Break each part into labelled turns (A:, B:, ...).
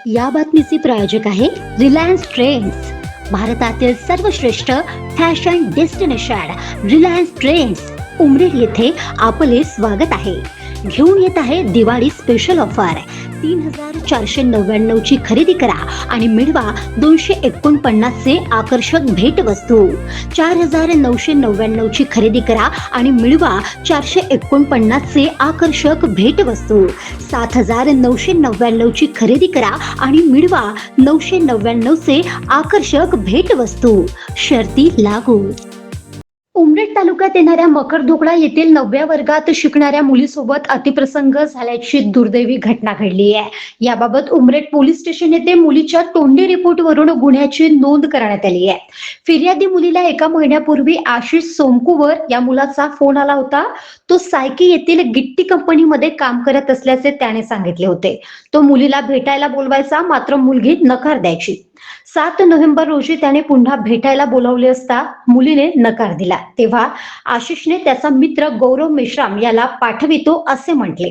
A: या बातमीचे प्रायोजक आहे रिलायन्स ट्रेंड्स. भारतातील सर्वश्रेष्ठ fashion destination Reliance trends Umred येथे आपले स्वागत आहे. घेऊन येत आहे दिवाळी स्पेशल ऑफर. 3,499 ची खरेदी करा आणि मिळवा 249 चे आकर्षक भेटवस्तू. 4,999 ची खरेदी करा आणि मिळवा 449 चे आकर्षक भेटवस्तू. 7,999 ची खरेदी करा आणि मिळवा 999 चे आकर्षक भेटवस्तू. शर्ती लागू. उमरेड तालुक्यात येणाऱ्या मकरधोकडा येथील 9व्या वर्गात शिकणाऱ्या मुलीसोबत अतिप्रसंग झाल्याची दुर्दैवी घटना घडली आहे. याबाबत उमरेड पोलीस स्टेशन येथे मुलीच्या तोंडी रिपोर्टवरून गुन्ह्याची नोंद करण्यात आली आहे. फिर्यादी मुलीला 1 महिन्यापूर्वी आशिष सोमकुवर या मुलाचा फोन आला होता. तो सायकी येथील गिट्टी कंपनीमध्ये काम करत असल्याचे त्याने सांगितले होते. तो मुलीला भेटायला बोलवायचा, मात्र मुलगी नकार द्यायची. 7 नोव्हेंबर रोजी त्याने पुन्हा भेटायला बोलावले असता मुलीने नकार दिला. तेव्हा आशिषने त्याचा मित्र गौरव मेश्राम याला पाठवितो असे म्हटले.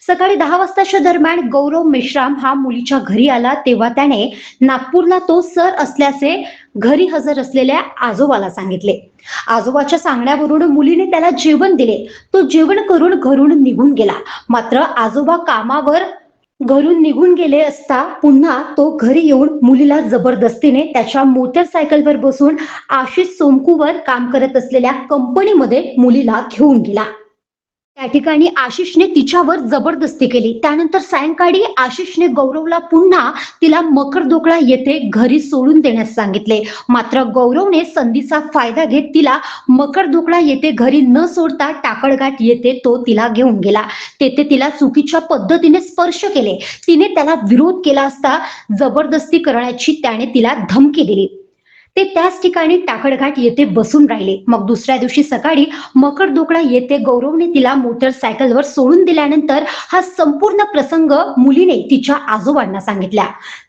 A: सकाळी 10 वाजताच्या दरम्यान गौरव मेश्राम हा मुलीच्या घरी आला. तेव्हा त्याने नागपूरला तो सर असल्याचे घरी हजर असलेल्या आजोबाला सांगितले. आजोबाच्या सांगण्यावरून मुलीने त्याला जेवण दिले. तो जेवण करून घरून निघून गेला. मात्र आजोबा कामावर घरून निघून गेले असता पुन्हा तो घरी येऊन मुलीला जबरदस्तीने त्याच्या मोटरसायकलवर बसून आशिष सोमकुवर काम करत असलेल्या कंपनीमध्ये मुलीला घेऊन गेला. त्या ठिकाणी आशिषने तिच्यावर जबरदस्ती केली. त्यानंतर सायंकाळी आशिषने गौरवला पुन्हा तिला मकरधोकडा येथे घरी सोडून देण्यास सांगितले. मात्र गौरवने संधीचा फायदा घेत तिला मकरधोकडा येथे घरी न सोडता टाकळघाट येथे तो तिला घेऊन गेला. तेथे तिला चुकीच्या पद्धतीने स्पर्श केले. तिने त्याला विरोध केला असता जबरदस्ती करण्याची त्याने तिला धमकी दिली. ते त्याच ठिकाणी टाकळघाट येथे बसून राहिले. मग दुसऱ्या दिवशी सकाळी मकरधोकडा येथे गौरवने तिला मोटरसायकलवर सोडून दिल्यानंतर हा संपूर्ण प्रसंग मुलीने तिच्या आजोबांना सांगितला.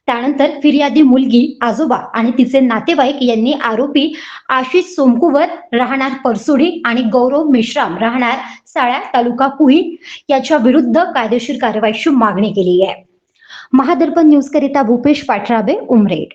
A: त्यानंतर फिर्यादी मुलगी, आजोबा आणि तिचे नातेवाईक यांनी आरोपी आशिष सोमकुवर राहणार परसोडी आणि गौरव मेश्राम राहणार साळ्या तालुका पुही याच्या विरुद्ध कायदेशीर कारवाईची मागणी केली आहे. महादर्पण न्यूज करिता भूपेश पाठराबे, उमरेड.